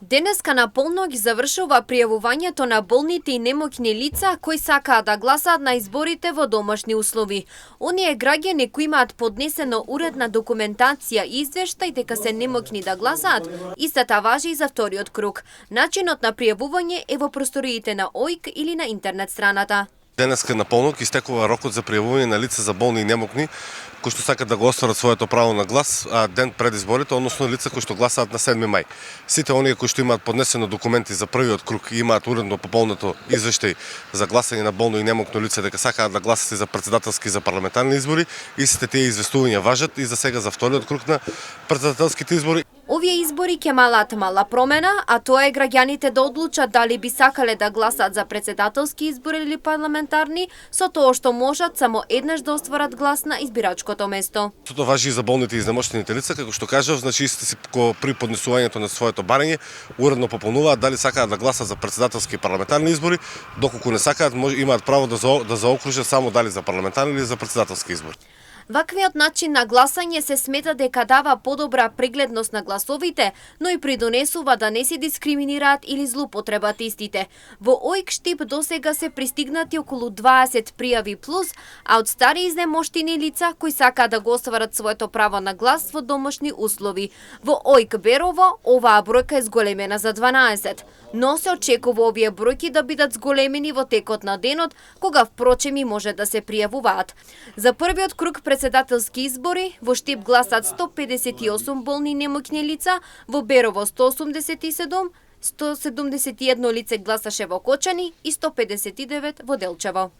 Денеска наполно ги завршува пријавувањето на болните и немоќни лица кои сакаат да гласаат на изборите во домашни услови. Оние граѓани кои имаат поднесено уредна документација и извештај дека се немоќни да гласаат, истата важи и за вториот круг. Начинот на пријавување е во просториите на ОИК или на интернет страната. Денеска наполно ќе истекува рокот за пријавување на лица за болни и немокни кои што сакат да го остварат своето право на глас ден пред изборите, односно лица кои што гласаат на 7 мај. Сите оние кои што имаат поднесено документи за првиот круг и имаат уредно пополнето извештај за гласање на болно и немокно лице дека сакаат да гласат и за претседателски и за парламентарни избори, истите тие известувања важат и за сега за вториот круг на претседателските избори. Овие избори ќе малат мала промена, а тоа е граѓаните да одлучат дали би сакале да гласат за претседателски избори или парламентарни, со тоа што можат само еднаш да остварат глас на избирачкото место. Тоа важи и за болните и изнемоштените лица, како што кажав, значи истите си при поднесувањето на своето барање уредно пополнуваат дали сакаат да гласат за претседателски и парламентарни избори, доколку не сакаат имаат право да заокружат само дали за парламентарни или за претседателски избори. Ваквиот начин на гласање се смета дека дава подобра прегледност на гласовите, но и придонесува да не се дискриминираат или злоупотребат истите. Во ОИК Штип досега се пристигнати околу 20 пријави плюс, а од стари изнемоштени лица кои сакаат да го остварат своето право на глас во домашни услови. Во ОИК Берово оваа бројка е зголемена за 12, но се очекува овие бројки да бидат зголемени во текот на денот, кога впрочем и може да се пријавуваат. За првиот круг претседателски избори во Штип гласат 158 болни и немоќни лица, во Берово 187, 171 лице гласаше во Кочани и 159 во Делчево.